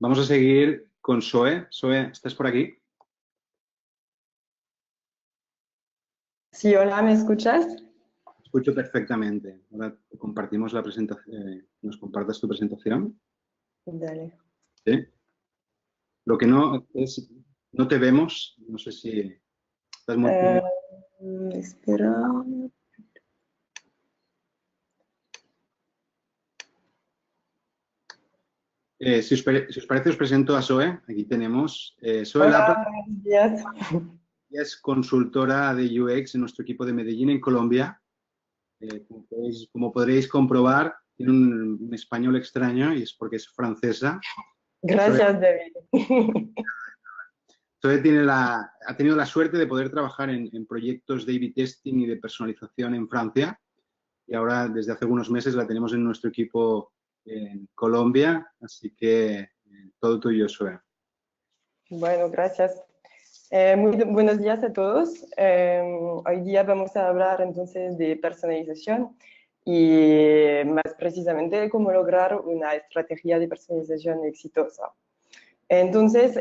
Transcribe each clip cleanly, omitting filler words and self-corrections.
Vamos a seguir con Zoe. Zoe, ¿estás por aquí? Sí, hola, ¿me escuchas? Escucho perfectamente. Ahora compartimos la presentación. ¿Nos compartas tu presentación? Dale. Sí. Lo que no es, no te vemos. No sé si estás Eh, espera. si os parece, os presento a Zoe. Aquí tenemos. Zoe Lapa Hola, buenos días. es consultora de UX en nuestro equipo de Medellín, en Colombia. Como podréis comprobar, tiene un español extraño y es porque es francesa. Zoe Gracias, David. Zoe ha tenido la suerte de poder trabajar en proyectos de A/B testing y de personalización en Francia y ahora desde hace algunos meses la tenemos en nuestro equipo en Colombia, así que todo tuyo, Zoe. Bueno, gracias. Muy buenos días a todos. Hoy día vamos a hablar entonces de personalización y más precisamente de cómo lograr una estrategia de personalización exitosa. Entonces,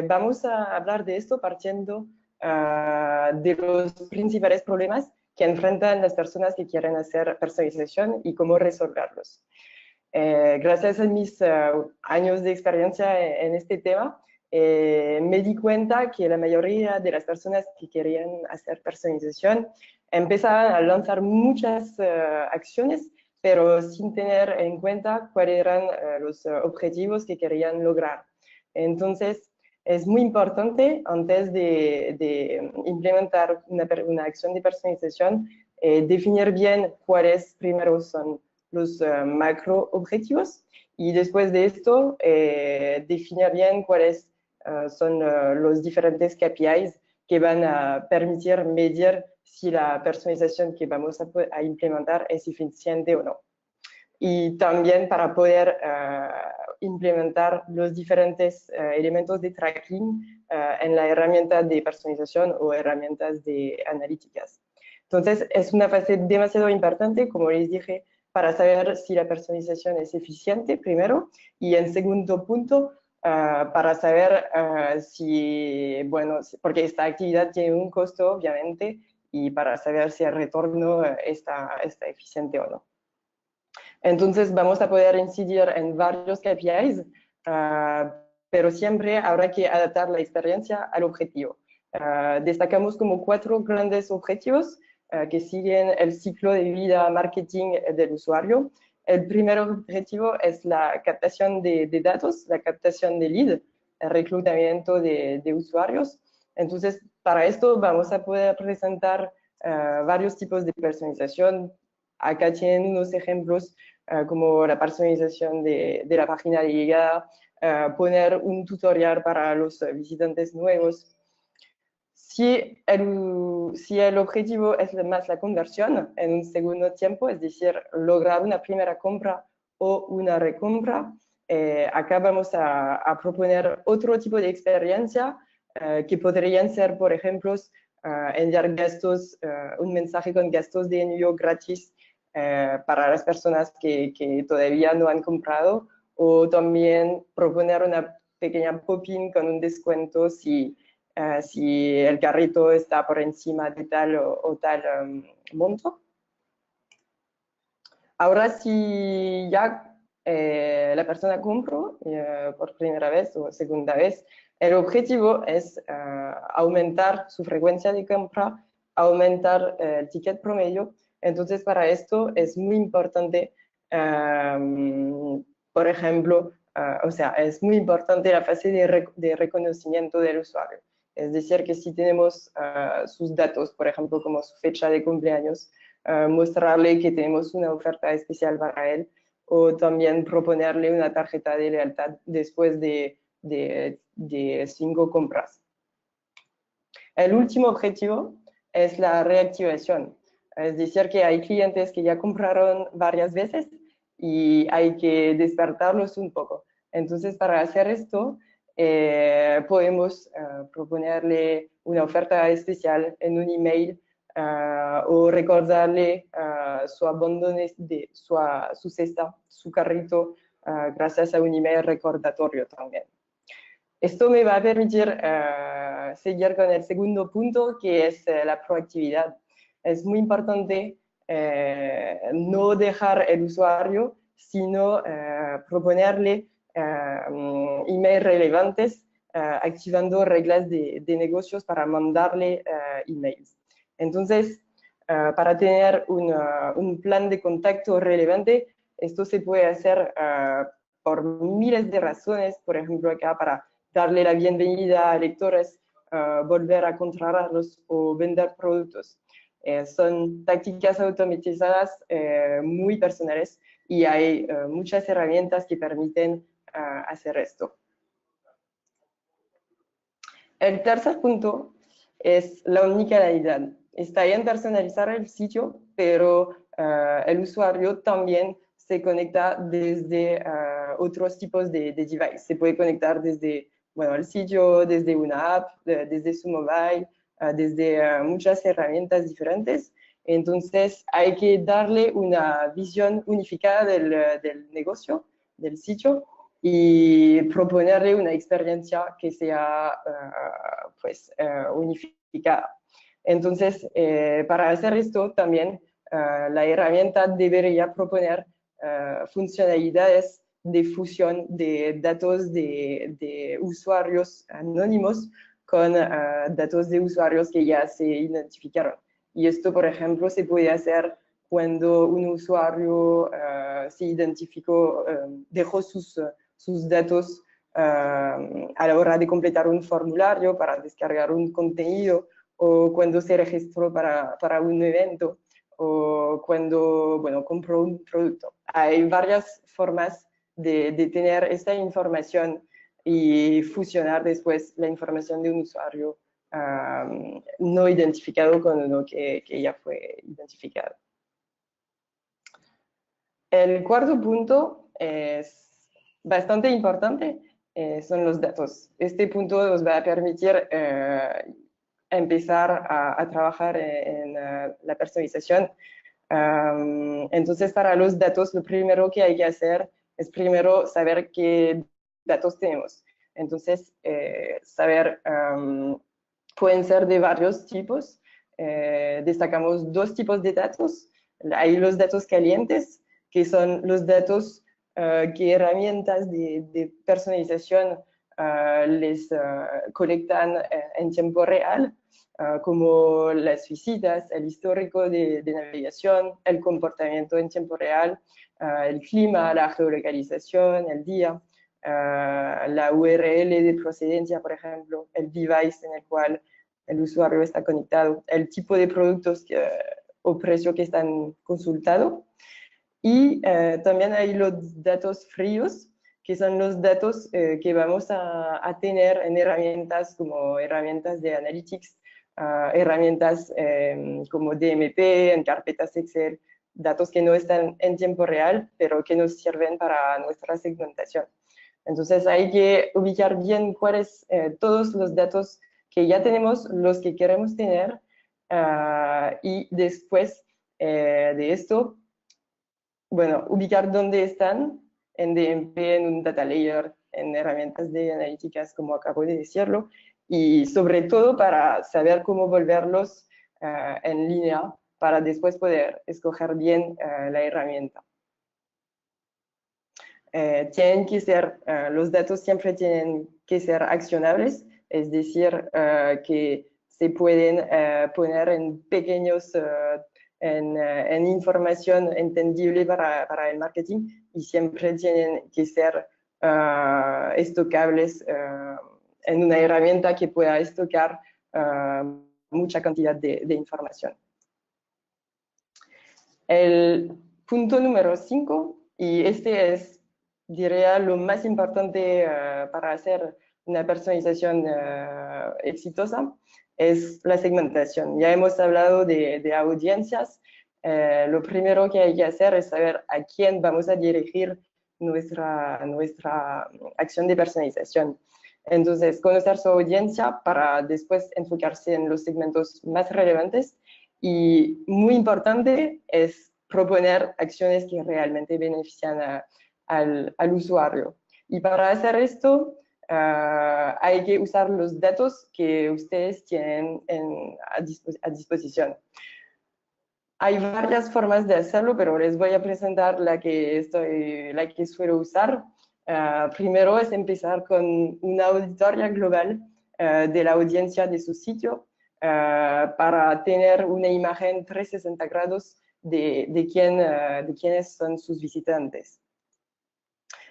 vamos a hablar de esto partiendo de los principales problemas que enfrentan las personas que quieren hacer personalización y cómo resolverlos. Gracias a mis años de experiencia en este tema, me di cuenta que la mayoría de las personas que querían hacer personalización empezaban a lanzar muchas acciones, pero sin tener en cuenta cuáles eran los objetivos que querían lograr. Entonces, es muy importante antes de implementar una acción de personalización, definir bien cuáles primero son los macro objetivos y después de esto definir bien cuáles son los diferentes KPIs que van a permitir medir si la personalización que vamos a implementar es eficiente o no. Y también para poder implementar los diferentes elementos de tracking en la herramienta de personalización o herramientas de analíticas. Entonces, es una fase demasiado importante, como les dije, para saber si la personalización es eficiente, primero, y en segundo punto, para saber si, bueno, porque esta actividad tiene un costo, obviamente, y para saber si el retorno está eficiente o no. Entonces, vamos a poder incidir en varios KPIs, pero siempre habrá que adaptar la experiencia al objetivo. Destacamos como 4 grandes objetivos que siguen el ciclo de vida marketing del usuario. El primer objetivo es la captación de datos, la captación de lead, el reclutamiento de usuarios. Entonces, para esto vamos a poder presentar varios tipos de personalización. Acá tienen unos ejemplos como la personalización de la página de llegada, poner un tutorial para los visitantes nuevos. Si el objetivo es más la conversión en un segundo tiempo, es decir, lograr una primera compra o una recompra, acá vamos a proponer otro tipo de experiencia que podrían ser, por ejemplo, enviar gastos, un mensaje con gastos de envío gratis para las personas que todavía no han comprado, o también proponer una pequeña pop-in con un descuento si el carrito está por encima de tal o tal monto. Ahora, si ya la persona compró por primera vez o segunda vez, el objetivo es aumentar su frecuencia de compra, aumentar el ticket promedio. Entonces, para esto es muy importante, por ejemplo, o sea, es muy importante la fase de reconocimiento del usuario. Es decir, que si tenemos sus datos, por ejemplo, como su fecha de cumpleaños, mostrarle que tenemos una oferta especial para él o también proponerle una tarjeta de lealtad después de 5 compras. El último objetivo es la reactivación. Es decir, que hay clientes que ya compraron varias veces y hay que despertarlos un poco. Entonces, para hacer esto, podemos proponerle una oferta especial en un email o recordarle su abandono de su cesta, su carrito gracias a un email recordatorio también. Esto me va a permitir seguir con el segundo punto, que es la proactividad. Es muy importante no dejar el usuario, sino proponerle emails relevantes, activando reglas de negocios para mandarle emails. Entonces, para tener un plan de contacto relevante, esto se puede hacer por miles de razones, por ejemplo, acá para darle la bienvenida a lectores, volver a contratarlos o vender productos. Son tácticas automatizadas muy personales y hay muchas herramientas que permiten hacer esto. El tercer punto es la omnicanalidad. Está bien personalizar el sitio, pero el usuario también se conecta desde otros tipos de device. Se puede conectar desde el sitio, desde una app, desde su mobile, desde muchas herramientas diferentes. Entonces, hay que darle una visión unificada del negocio, del sitio, y proponerle una experiencia que sea unificada. Entonces, para hacer esto también, la herramienta debería proponer funcionalidades de fusión de datos de usuarios anónimos con datos de usuarios que ya se identificaron. Y esto, por ejemplo, se puede hacer cuando un usuario se identificó, dejó sus datos a la hora de completar un formulario para descargar un contenido, o cuando se registró para un evento, o cuando compró un producto. Hay varias formas de tener esta información y fusionar después la información de un usuario no identificado con uno que ya fue identificado. El cuarto punto es bastante importante, son los datos. Este punto nos va a permitir empezar a trabajar en la personalización. Entonces, para los datos, lo primero que hay que hacer es primero saber qué datos tenemos. Entonces, saber, pueden ser de varios tipos. Destacamos dos tipos de datos. Hay los datos calientes, que son los datos que herramientas de personalización les colectan en tiempo real, como las visitas, el histórico de navegación, el comportamiento en tiempo real, el clima, la geolocalización, el día, la URL de procedencia, por ejemplo, el device en el cual el usuario está conectado, el tipo de productos o precio que están consultando. Y también hay los datos fríos, que son los datos que vamos a tener en herramientas como herramientas de analytics, herramientas como DMP, en carpetas Excel, datos que no están en tiempo real, pero que nos sirven para nuestra segmentación. Entonces hay que ubicar bien cuáles todos los datos que ya tenemos, los que queremos tener, y después de esto, ubicar dónde están en DMP, en un data layer, en herramientas de analíticas, como acabo de decirlo, y sobre todo para saber cómo volverlos en línea para después poder escoger bien la herramienta. Tienen que ser, los datos siempre tienen que ser accionables, es decir, que se pueden poner en pequeños en información entendible para el marketing, y siempre tienen que ser estocables en una herramienta que pueda estocar mucha cantidad de información. El punto número 5, y este es, diría, lo más importante para hacer una personalización exitosa, es la segmentación. Ya hemos hablado de audiencias. Lo primero que hay que hacer es saber a quién vamos a dirigir nuestra acción de personalización. Entonces, conocer su audiencia para después enfocarse en los segmentos más relevantes. Y muy importante es proponer acciones que realmente benefician al usuario. Y para hacer esto, hay que usar los datos que ustedes tienen a disposición. Hay varias formas de hacerlo, pero les voy a presentar la que suelo usar. Primero es empezar con una auditoría global de la audiencia de su sitio para tener una imagen 360 grados de quiénes son sus visitantes.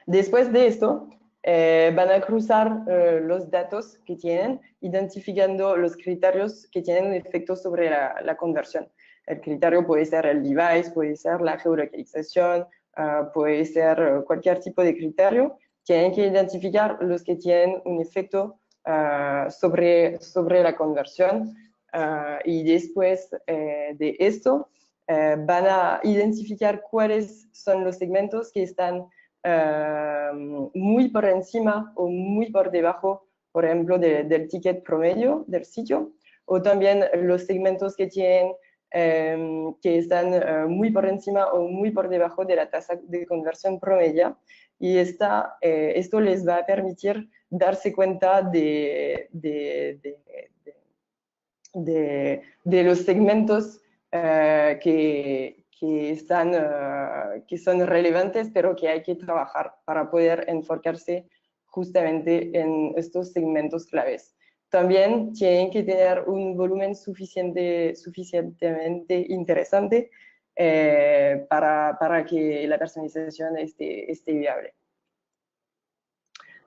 Después de esto, van a cruzar los datos que tienen, identificando los criterios que tienen un efecto sobre la conversión. El criterio puede ser el device, puede ser la geolocalización, puede ser cualquier tipo de criterio. Tienen que identificar los que tienen un efecto sobre la conversión. Y después de esto, van a identificar cuáles son los segmentos que están muy por encima o muy por debajo, por ejemplo, del ticket promedio del sitio, o también los segmentos que tienen que están muy por encima o muy por debajo de la tasa de conversión promedio, y esto les va a permitir darse cuenta de los segmentos que son relevantes, pero que hay que trabajar para poder enfocarse justamente en estos segmentos claves. También tienen que tener un volumen suficientemente interesante para que la personalización esté viable.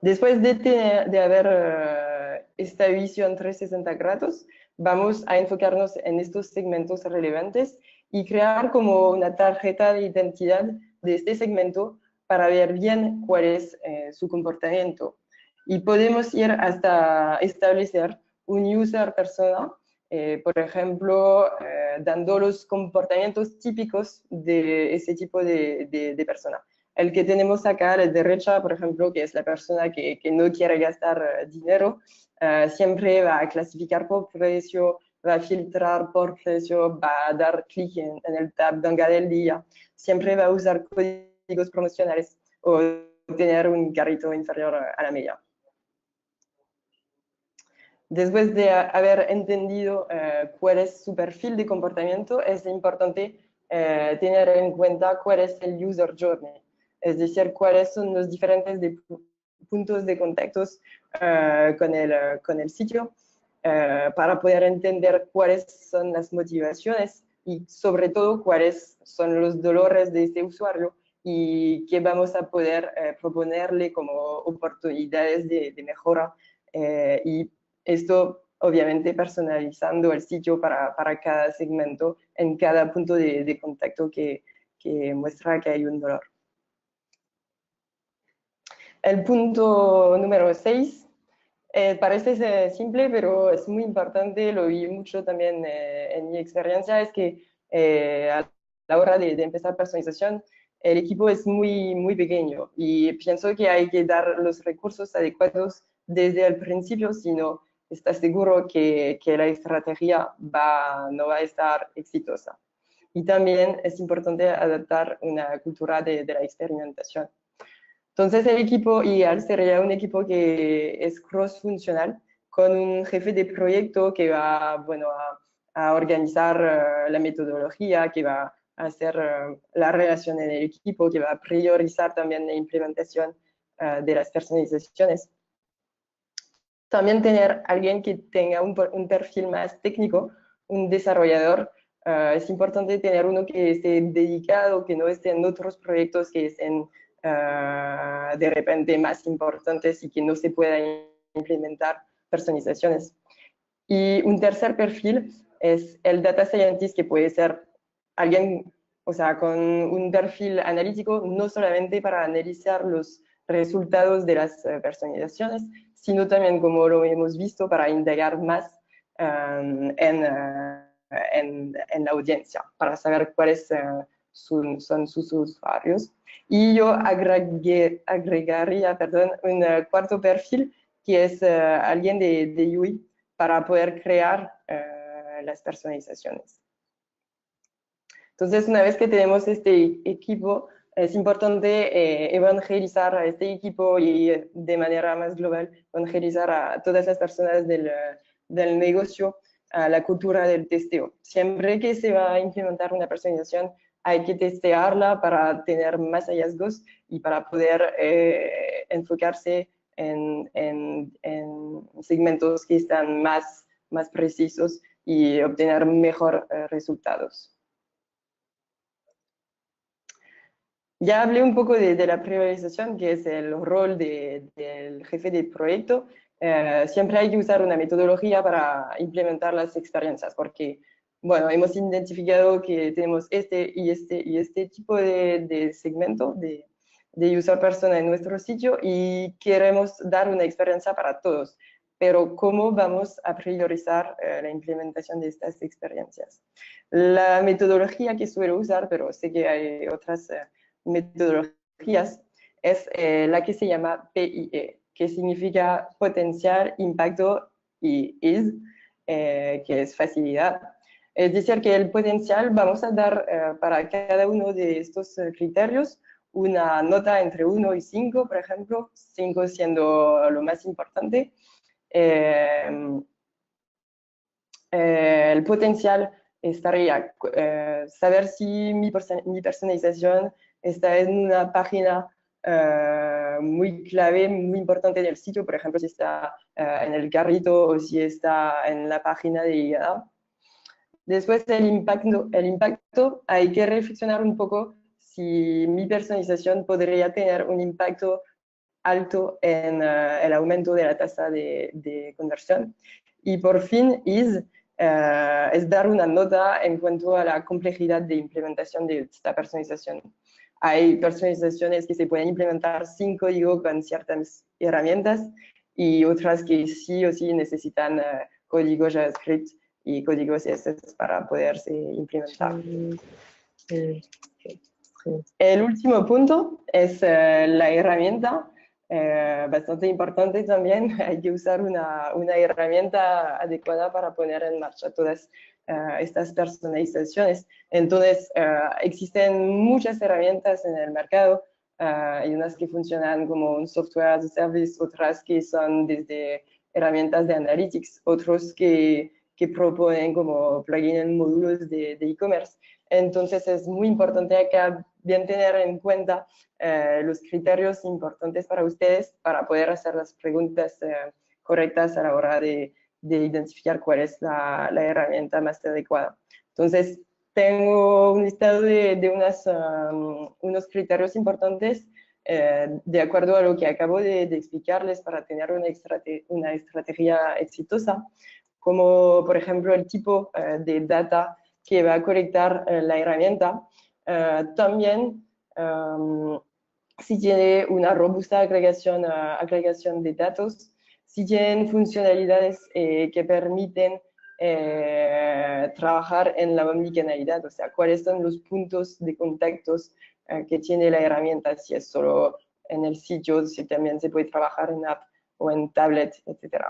Después de haber esta visión 360 grados, vamos a enfocarnos en estos segmentos relevantes y crear como una tarjeta de identidad de este segmento para ver bien cuál es su comportamiento. Y podemos ir hasta establecer un user persona, por ejemplo, dando los comportamientos típicos de ese tipo de persona. El que tenemos acá a la derecha, por ejemplo, que es la persona que no quiere gastar dinero, siempre va a clasificar por precio, va a filtrar por precio, va a dar clic en el tab Venga del día, siempre va a usar códigos promocionales o tener un carrito inferior a la media. Después de haber entendido cuál es su perfil de comportamiento, es importante tener en cuenta cuál es el user journey, es decir, cuáles son los diferentes puntos de contactos con el sitio, para poder entender cuáles son las motivaciones y sobre todo cuáles son los dolores de este usuario y qué vamos a poder proponerle como oportunidades de mejora, y esto obviamente personalizando el sitio para cada segmento en cada punto de contacto que muestra que hay un dolor. El punto número 6 parece simple, pero es muy importante, lo vi mucho también en mi experiencia, es que a la hora de empezar personalización, el equipo es muy pequeño y pienso que hay que dar los recursos adecuados desde el principio, si no estás seguro que la estrategia no va a estar exitosa. Y también es importante adaptar una cultura de la experimentación. Entonces el equipo ideal sería un equipo que es cross-funcional, con un jefe de proyecto que va a organizar la metodología, que va a hacer la relación en el equipo, que va a priorizar también la implementación de las personalizaciones. También tener alguien que tenga un perfil más técnico, un desarrollador. Es importante tener uno que esté dedicado, que no esté en otros proyectos que estén de repente más importantes y que no se puedan implementar personalizaciones. Y un tercer perfil es el data scientist, que puede ser alguien, o sea, con un perfil analítico, no solamente para analizar los resultados de las personalizaciones, sino también, como lo hemos visto, para indagar más en la audiencia, para saber cuáles son sus usuarios. Y yo agregaría un cuarto perfil, que es alguien de UI, para poder crear las personalizaciones. Entonces, una vez que tenemos este equipo, es importante evangelizar a este equipo y de manera más global evangelizar a todas las personas del negocio a la cultura del testeo. Siempre que se va a implementar una personalización, hay que testearla para tener más hallazgos y para poder enfocarse en segmentos que están más precisos y obtener mejor resultados. Ya hablé un poco de la priorización, que es el rol del jefe de proyecto. Siempre hay que usar una metodología para implementar las experiencias, porque, bueno, hemos identificado que tenemos este y este tipo de segmento de user persona en nuestro sitio y queremos dar una experiencia para todos. Pero ¿cómo vamos a priorizar la implementación de estas experiencias? La metodología que suelo usar, pero sé que hay otras metodologías, es la que se llama PIE, que significa potencial, impacto, y IS, que es facilidad. Es decir, que el potencial vamos a dar para cada uno de estos criterios una nota entre 1 y 5, por ejemplo, 5 siendo lo más importante. El potencial estaría saber si mi personalización está en una página muy clave, muy importante del sitio, por ejemplo, si está en el carrito o si está en la página de llegada. Después el impacto, hay que reflexionar un poco si mi personalización podría tener un impacto alto en el aumento de la tasa de conversión. Y por fin es dar una nota en cuanto a la complejidad de implementación de esta personalización. Hay personalizaciones que se pueden implementar sin código con ciertas herramientas y otras que sí o sí necesitan código JavaScript y código CSS para poderse implementar. El último punto es la herramienta. Bastante importante también, hay que usar una herramienta adecuada para poner en marcha todas estas personalizaciones. Entonces, existen muchas herramientas en el mercado. Hay unas que funcionan como un software as a service, otras que son desde herramientas de analytics, otros que proponen como plugin en módulos de e-commerce. Entonces, es muy importante acá bien tener en cuenta los criterios importantes para ustedes para poder hacer las preguntas correctas a la hora de identificar cuál es la herramienta más adecuada. Entonces, tengo un listado de unos criterios importantes de acuerdo a lo que acabo de explicarles para tener una estrategia exitosa, como por ejemplo el tipo de data que va a colectar la herramienta. También si tiene una robusta agregación de datos, si tienen funcionalidades que permiten trabajar en la omnicanalidad, o sea, cuáles son los puntos de contactos que tiene la herramienta, si es solo en el sitio, si también se puede trabajar en app o en tablet, etc.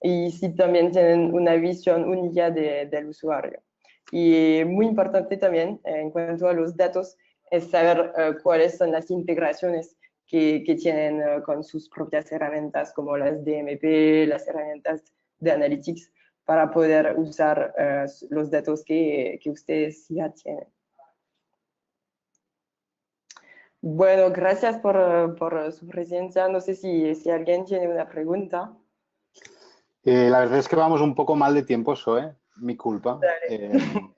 Y si también tienen una visión única del usuario. Y muy importante también en cuanto a los datos es saber cuáles son las integraciones que tienen con sus propias herramientas como las DMP, las herramientas de Analytics, para poder usar los datos que ustedes ya tienen. Bueno, gracias por su presencia. No sé si alguien tiene una pregunta. La verdad es que vamos un poco mal de tiempo, Zoe, mi culpa.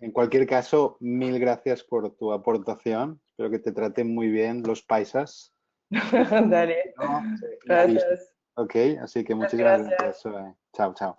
En cualquier caso, mil gracias por tu aportación. Espero que te traten muy bien los paisas. Dale, No, gracias. ok, así que muchísimas gracias, Zoe. Chao, chao.